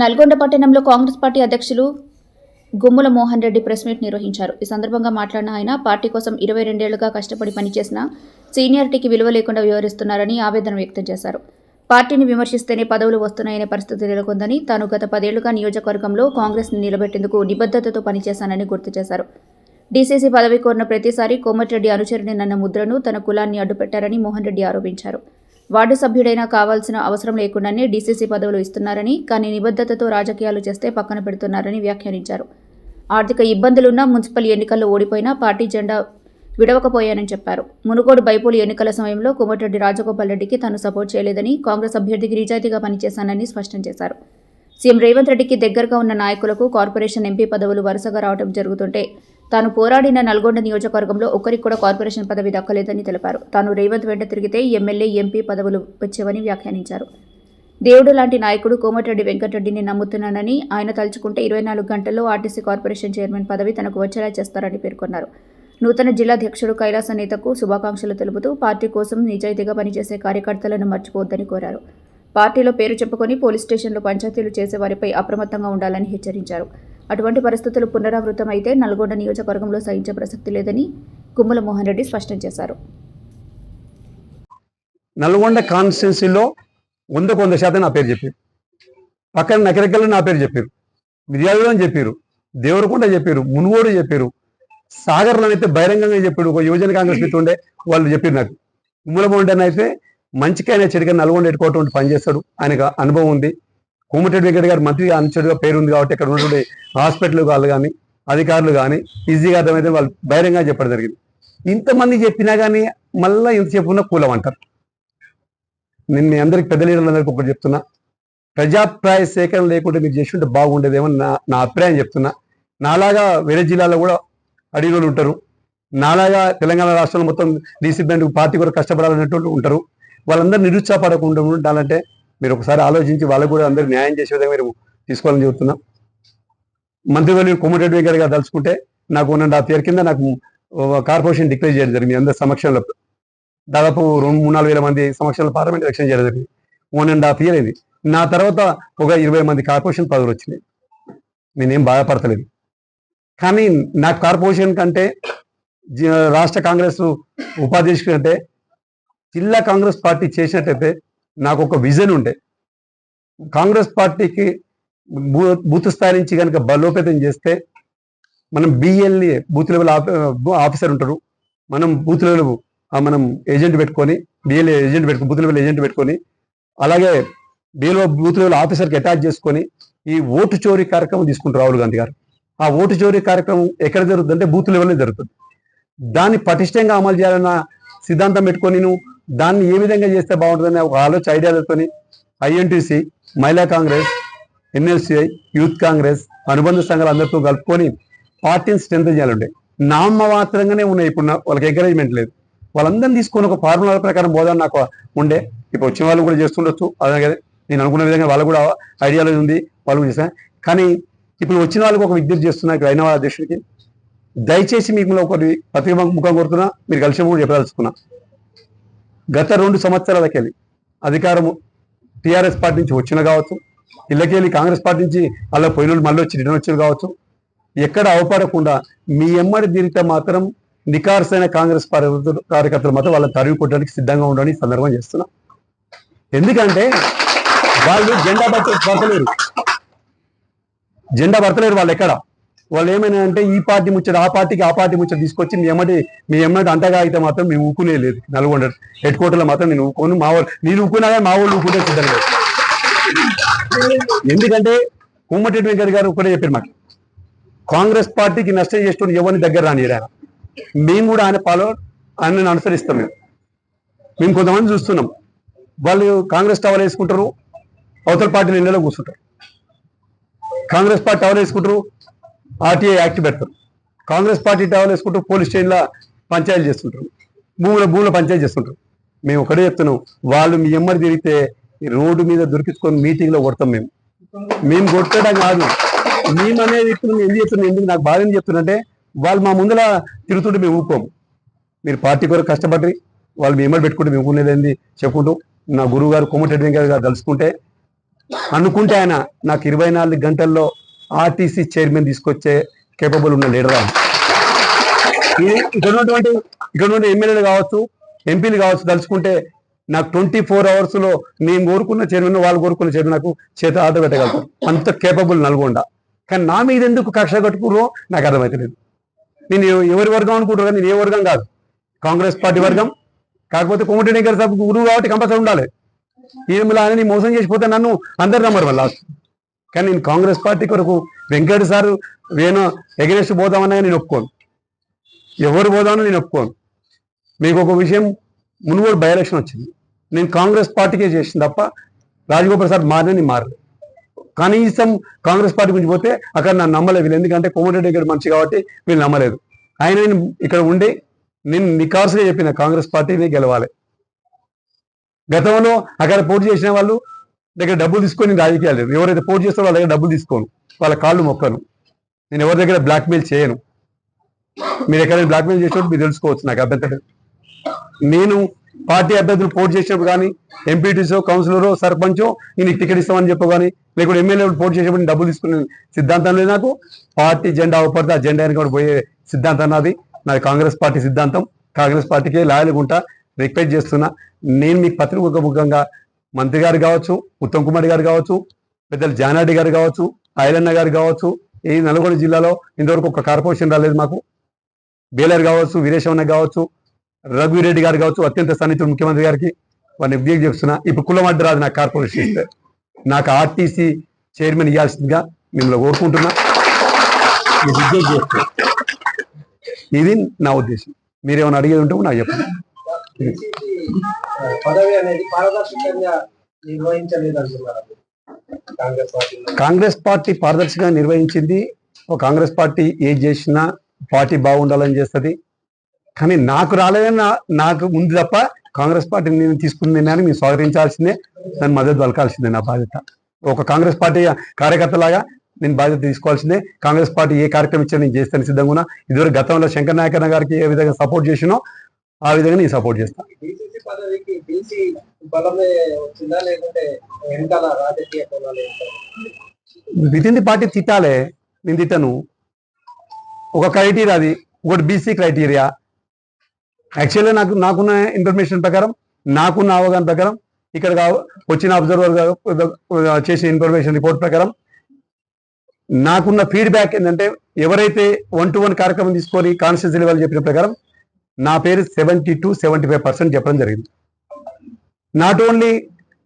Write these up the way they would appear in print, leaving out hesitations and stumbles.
నల్గొండ పట్టణంలో కాంగ్రెస్ పార్టీ అధ్యక్షులు Gummala Mohan Reddy press meet నిర్వహించారు. ఈ సందర్భంగా మాట్లాడిన ఆయన పార్టీ కోసం 22 ఏళ్లుగా కష్టపడి పనిచేసిన సీనియారిటీకి విలువ లేకుండా వ్యవహరిస్తున్నారని ఆవేదన వ్యక్తం చేశారు. పార్టీని విమర్శిస్తేనే పదవులు వస్తున్నాయనే పరిస్థితి నెలకొందని, తాను గత 10 ఏళ్లుగా నియోజకవర్గంలో కాంగ్రెస్ని నిలబెట్టేందుకు నిబద్ధతతో పనిచేశానని గుర్తు చేశారు. డీసీసీ పదవి కోరిన ప్రతిసారి కోమటిరెడ్డి అనుచరుని నన్న ముద్రను తన కులాన్ని అడ్డుపెట్టారని మోహన్ రెడ్డి ఆరోపించారు. వార్డు సభ్యుడైనా కావాల్సిన అవసరం లేకుండానే డీసీసీ పదవులు ఇస్తున్నారని, కానీ నిబద్ధతతో రాజకీయాలు చేస్తే పక్కన పెడుతున్నారని వ్యాఖ్యానించారు. ఆర్థిక ఇబ్బందులున్నా మున్సిపల్ ఎన్నికల్లో ఓడిపోయినా పార్టీ జెండా విడవకపోయానని చెప్పారు. మునుగోడు బైపోలు ఎన్నికల సమయంలో కోమటిరెడ్డి రాజగోపాల్ రెడ్డికి తాను సపోర్ట్ చేయలేదని, కాంగ్రెస్ అభ్యర్థికి నిజాయితీగా పనిచేశానని స్పష్టం చేశారు. సీఎం రేవంత్ రెడ్డికి దగ్గరగా ఉన్న నాయకులకు కార్పొరేషన్ ఎంపీ పదవులు వరుసగా రావడం జరుగుతుంటే తాను పోరాడిన నల్గొండ నియోజకవర్గంలో ఒక్కరికి కూడా కార్పొరేషన్ పదవి దక్కలేదని తెలిపారు. తాను రేవంత్ వెంట తిరిగితే ఎమ్మెల్యే, ఎంపీ పదవులు వచ్చేవని వ్యాఖ్యానించారు. దేవుడు లాంటి నాయకుడు కోమటిరెడ్డి వెంకటరెడ్డిని నమ్ముతున్నానని, ఆయన తలుచుకుంటే 24 గంటల్లో ఆర్టీసీ కార్పొరేషన్ చైర్మన్ పదవి తనకు వచ్చేలా చేస్తారని పేర్కొన్నారు. నూతన జిల్లాధ్యక్షుడు కైలాస నేతకు శుభాకాంక్షలు తెలుపుతూ పార్టీ కోసం నిజాయితీగా పనిచేసే కార్యకర్తలను మర్చిపోవద్దని కోరారు. పార్టీలో పేరు చెప్పుకొని పోలీస్ స్టేషన్లో పంచాయతీలు చేసే వారిపై అప్రమత్తంగా ఉండాలని హెచ్చరించారు. అటువంటి పరిస్థితులు పునరావృతమైతే నల్గొండ నియోజకవర్గంలో సహించే ప్రసక్తి లేదని గుమ్మల మోహన్ రెడ్డి స్పష్టం చేశారు. నల్గొండ కాన్స్టిట్యున్సీలో 100% నా పేరు చెప్పారు. పక్కన నకరెక్కలు నా పేరు చెప్పారు, మిర్యాలలో అని చెప్పారు, దేవరకొండ చెప్పారు, మునుగోడు చెప్పారు, సాగర్లో అయితే బహిరంగంగా చెప్పాడు. ఒక యువజన కాంగ్రెస్ మిత్రుడు ఉండే వాళ్ళు చెప్పారు నాకు. గుమ్మల మోహన్ అయితే మంచికైనా చెడుగా నల్గొండ ఎట్టుకోవటం పనిచేస్తాడు, ఆయనకు అనుభవం ఉంది. కోమటిరెడ్డి వెంకట గారు మంత్రిగా అనుచరుగా పేరు ఉంది కాబట్టి అక్కడ ఉన్నటువంటి హాస్పిటల్ వాళ్ళు కానీ అధికారులు కానీ ఈజీగా అర్థమైతే వాళ్ళు బహిరంగంగా చెప్పడం జరిగింది. ఇంతమంది చెప్పినా కానీ మళ్ళీ ఇంత చెప్పుకున్న కూలం అంటారు. నేను మీ అందరికి పెద్ద లీడర్లందరికీ ఒకటి చెప్తున్నా, ప్రజాప్రాయ సేకరణ లేకుంటే మీరు చేస్తుంటే బాగుండేదేమో నా అభిప్రాయం చెప్తున్నా. నాలాగా వేరే జిల్లాలో కూడా అడిగోలు ఉంటారు, నాలాగా తెలంగాణ రాష్ట్రంలో మొత్తం డీసీపీ పార్టీ కూడా కష్టపడాలనేటువంటి ఉంటారు. వాళ్ళందరూ నిరుత్సాహపడకుండా ఉండాలంటే మీరు ఒకసారి ఆలోచించి వాళ్ళకు కూడా అందరూ న్యాయం చేసే విధంగా మీరు తీసుకోవాలని చెబుతున్నాం. మంత్రివర్యులు కోమటిరెడ్డి వెంకట గారు తలుచుకుంటే నాకు 1.5 year కింద నాకు కార్పొరేషన్ డిక్లేర్ చేయడం జరిగింది. అందరి సమక్షంలో దాదాపు 2-3-4 వేల మంది సమక్షంలో పార్లమెంట్ ఎలక్షన్ చేయడం జరిగింది. 1.5 year అయింది. నా తర్వాత ఒక 20 మంది కార్పొరేషన్ పదవులు వచ్చినాయి. నేనేం బాధపడతలేదు. కానీ నాకు కార్పొరేషన్ కంటే రాష్ట్ర కాంగ్రెస్ ఉపాధ్యక్షుడు కంటే జిల్లా కాంగ్రెస్ పార్టీ చేసినట్టయితే నాకు ఒక విజన్ ఉండే. కాంగ్రెస్ పార్టీకి బూత్ స్థాయి నుంచి కనుక బలోపేతం చేస్తే మనం బిఎల్ఏ బూత్ లెవెల్ ఆఫీసర్ ఉంటారు, మనం బూత్ లెవెల్ మనం ఏజెంట్ పెట్టుకొని బిఎల్ఏ ఏజెంట్ పెట్టుకుని బూత్ లెవెల్ ఏజెంట్ పెట్టుకొని అలాగే బిఎల్ఓ బూత్ లెవెల్ ఆఫీసర్కి అటాచ్ చేసుకొని ఈ ఓటు చోరీ కార్యక్రమం తీసుకుంటారు రాహుల్ గాంధీ గారు. ఆ ఓటు చోరీ కార్యక్రమం ఎక్కడ జరుగుతుందంటే బూత్ లెవెల్లో జరుగుతుంది. దాన్ని పటిష్టంగా అమలు చేయాలన్న సిద్ధాంతం పెట్టుకొని దాన్ని ఏ విధంగా చేస్తే బాగుంటుందని ఒక ఆలోచన ఐడియాలతో ఐఎన్టీసీ, మహిళా కాంగ్రెస్, ఎన్ఎల్సిఐ, యూత్ కాంగ్రెస్, అనుబంధ సంఘాలు అందరితో కలుపుకొని పార్టీని స్ట్రెంత్ చేయాలంటే నామమాత్రంగానే ఉన్నాయి. ఇప్పుడు వాళ్ళకి ఎంకరేజ్మెంట్ లేదు. వాళ్ళందరినీ తీసుకొని ఒక ఫార్ములా ప్రకారం పోదాం నాకు ఉండే. ఇప్పుడు వచ్చిన వాళ్ళు కూడా చేస్తుండొచ్చు, అలాగే నేను అనుకున్న విధంగా వాళ్ళు కూడా ఐడియాలజీ ఉంది, వాళ్ళు కూడా చేశాను. కానీ ఇప్పుడు వచ్చిన వాళ్ళకి ఒక విజ్ఞప్తి చేస్తున్నా ఇక్కడ అయిన వాళ్ళ అధ్యక్షుడికి, దయచేసి మీకు ఒకటి పత్రిక ముఖం కొడుతున్నా, మీరు కలిసి కూడా చెప్పదలుచుకున్నా. గత 2 సంవత్సరాలకి వెళ్ళి అధికారము టీఆర్ఎస్ పార్టీ నుంచి వచ్చిన కావచ్చు, ఇళ్ళకెళ్ళి కాంగ్రెస్ పార్టీ నుంచి అలా పోయిన మళ్ళీ వచ్చి రిటర్న్ వచ్చిన కావచ్చు, ఎక్కడ అవపడకుండా మీ ఎమ్మడి తిరిగితే మాత్రం నికార్సైన కాంగ్రెస్ కార్యకర్తలు మాత్రం వాళ్ళని తరివి కొట్టడానికి సిద్ధంగా ఉండని సందర్భం చేస్తున్నా. ఎందుకంటే వాళ్ళు జెండా భర్తలేరు. వాళ్ళు ఎక్కడ వాళ్ళు ఏమైనా అంటే ఈ పార్టీ ముచ్చట ఆ పార్టీ ముచ్చట తీసుకొచ్చి మీ ఎమ్మటి అంటగా అయితే మాత్రం మేము ఊకునే లేదు. నల్గొండ హెడ్ క్వార్టర్లో మాత్రం నేను ఊకోను. నేను ఊకున్నా కానీ మా వాళ్ళు ఊకుంటే సిద్ధంగా లేదు. ఎందుకంటే కోమటిరెడ్డి వెంకట గారు ఒకటే చెప్పారు, మాకు కాంగ్రెస్ పార్టీకి నష్టం చేస్తున్న ఎవరిని దగ్గర రానియరు ఆయన. మేము కూడా ఆయనను అనుసరిస్తాం. మేము కొంతమంది చూస్తున్నాం, వాళ్ళు కాంగ్రెస్ టవర్ వేసుకుంటారు, అవతల పార్టీలు ఇళ్ళలో కూర్చుంటారు. కాంగ్రెస్ పార్టీ టవర్ వేసుకుంటారు, ఆర్టీఐ యాక్ట్ పెడతారు. కాంగ్రెస్ పార్టీ టవర్ వేసుకుంటూ పోలీస్ స్టేషన్లో పంచాయతీ చేస్తుంటారు, భూముల పంచాయతీ చేస్తుంటారు. మేము ఒకటే చెప్తున్నాం, వాళ్ళు మీ ఎమ్మడి తిరిగితే రోడ్డు మీద దొరికించుకొని మీటింగ్లో కొడతాం. మేము కొట్టడం కాదు, మేము అనేది ఇప్పుడు ఎందుకు చెప్తున్నాం, ఎందుకు నాకు బాధ చెప్తున్నంటే వాళ్ళు మా ముందర తిరుగుతుంటే మేము ఊపుకోము. మీరు పార్టీ కొరకు కష్టపడి వాళ్ళు మీ ఎమ్మడి పెట్టుకుంటే మేము ఊకునేది చెప్పుకుంటూ నా గురువు గారు కోమటిరెడ్డి వెంకట గారు కలుసుకుంటే అనుకుంటే ఆయన నాకు 24 గంటల్లో ఆర్టీసీ చైర్మన్ తీసుకొచ్చే కేపబుల్ ఉన్న లీడర్ ఆయన. ఇక్కడ ఉన్నటువంటి ఎమ్మెల్యేలు కావచ్చు, ఎంపీలు కావచ్చు, తలుచుకుంటే నాకు 24 hours లో నేను కోరుకున్న చైర్మన్, వాళ్ళు కోరుకున్న చైర్మన్ నాకు చేత ఆట పెట్టగలుగుతారు. అంత కేపబుల్ నల్గొండ. కానీ నా మీద ఎందుకు కక్ష కట్టుకురో నాకు అర్థమవుతలేదు. నేను ఎవరి వర్గం అనుకుంటారు కానీ నేను ఏ వర్గం కాదు, కాంగ్రెస్ పార్టీ వర్గం. కాకపోతే కోమటిరెడ్డి గారి సభకు గురువు కాబట్టి కంపల్సరీ ఉండాలి. ఈయన మోసం చేసిపోతే నన్ను అందరు నమ్మరు మళ్ళీ లాస్ట్. కానీ నేను కాంగ్రెస్ పార్టీ కొరకు వెంకట సార్ వేణు ఎగరేసి పోదామన్నా నేను ఒప్పుకోను, ఎవరు పోదామని నేను ఒప్పుకోను. మీకు ఒక విషయం, మునుగోడు బై ఎలక్షన్ వచ్చింది, నేను కాంగ్రెస్ పార్టీకే చేసింది తప్ప రాజగోపాల్ సార్ నేను మారలేదు. కనీసం కాంగ్రెస్ పార్టీ గురించి పోతే అక్కడ నన్ను నమ్మలేదు వీళ్ళు, ఎందుకంటే కోమటిరెడ్డి ఇక్కడ మంచి కాబట్టి వీళ్ళు నమ్మలేదు. ఆయన నేను ఇక్కడ ఉండి నేను నికార్సుగా చెప్పిన కాంగ్రెస్ పార్టీని గెలవాలి. గతంలో అక్కడ పోటీ చేసిన వాళ్ళు దగ్గర డబ్బులు తీసుకొని నేను రాజకీయాలు లేదు. ఎవరైతే పోటీ చేస్తారో వాళ్ళ దగ్గర డబ్బులు తీసుకోను, వాళ్ళ కాళ్ళు మొక్కను. నేను ఎవరి దగ్గర బ్లాక్మెయిల్ చేయను. మీరు ఎక్కడైనా బ్లాక్మెయిల్ చేసినప్పుడు మీరు తెలుసుకోవచ్చు, నాకు అభ్యంతరం. నేను పార్టీ అభ్యర్థులు పోటీ చేసినప్పుడు కానీ, ఎంపీటీసో, కౌన్సిలరో, సర్పంచో నేను టికెట్ ఇస్తామని చెప్పు కానీ, లేకపోతే ఎమ్మెల్యేలు పోటీ చేసినప్పుడు డబ్బులు తీసుకునే సిద్ధాంతం లేదు నాకు. పార్టీ జెండా అవపడితే ఆ జెండా కూడా పోయే సిద్ధాంతం నాది కాంగ్రెస్ పార్టీ సిద్ధాంతం. కాంగ్రెస్ పార్టీకే లాయల్గా ఉంటా. రిక్వెస్ట్ చేస్తున్నా, నేను మీకు పత్రిక ముఖంగా మంత్రి గారు కావచ్చు, ఉత్తమ్ కుమార్ గారు కావచ్చు, పెద్దలు జానారెడ్డి గారు కావచ్చు, ఐలన్న గారు కావచ్చు, ఈ నల్గొండ జిల్లాలో ఇంతవరకు ఒక కార్పొరేషన్ రాలేదు మాకు. బేలర్ కావచ్చు, వీరేశవన్న కావచ్చు, రఘువీరెడ్డి గారు కావచ్చు, అత్యంత సన్నిహితుడు ముఖ్యమంత్రి గారికి, వారిని విజ్ఞప్తి చేస్తున్నా. ఇప్పుడు కులం అడ్డు రాదు నాకు కార్పొరేషన్ ఇస్తే, నాకు ఆర్టీసీ చైర్మన్ ఇవ్వాల్సిందిగా మిమ్మల్ని కోరుకుంటున్నా. విజ్ఞప్తి చేస్తున్నా. ఇది నా ఉద్దేశం. మీరేమైనా అడిగేది ఉంటే నాకు చెప్పండి. కాంగ్రెస్ పార్టీ పారదర్శకంగా నిర్వహించింది. కాంగ్రెస్ పార్టీ ఏది చేసినా పార్టీ బాగుండాలని చేస్తుంది. కానీ నాకు రాలేదని నాకు ఉంది తప్ప కాంగ్రెస్ పార్టీ నేను తీసుకున్న నిర్ణయాన్ని మీరు స్వాగతించాల్సిందే, దాన్ని మద్దతు పలకాల్సిందే. నా బాధ్యత ఒక కాంగ్రెస్ పార్టీ కార్యకర్తలాగా నేను బాధ్యత తీసుకోవాల్సిందే. కాంగ్రెస్ పార్టీ ఏ కార్యక్రమం ఇచ్చినా నేను చేస్తాను సిద్ధంగా ఉన్నా. ఇదివరకు గతంలో శంకర్ నాయకన్న గారికి ఏ విధంగా సపోర్ట్ చేసినో ఆ విధంగా నేను సపోర్ట్ చేస్తాను. విత్ ఇన్ ది పార్టీ తిట్టాలే, నేను తిట్టను. ఒక క్రైటీరియా అది, ఒకటి బీసీ క్రైటీరియా. యాక్చువల్గా నాకున్న ఇన్ఫర్మేషన్ ప్రకారం, నాకున్న అవగాహన ప్రకారం, ఇక్కడ వచ్చిన అబ్జర్వర్ చేసిన ఇన్ఫర్మేషన్ రిపోర్ట్ ప్రకారం నాకున్న ఫీడ్బ్యాక్ ఏంటంటే, ఎవరైతే 1-to-1 కార్యక్రమం తీసుకొని కాన్స్టిట్యూన్సీ లెవెల్ చెప్పిన ప్రకారం నా పేరు 70 to 75% చెప్పడం జరిగింది. నాట్ ఓన్లీ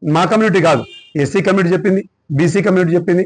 మా కమ్యూనిటీ కాదు, ఎస్సీ కమ్యూనిటీ చెప్పింది, బీసీ కమ్యూనిటీ చెప్పింది,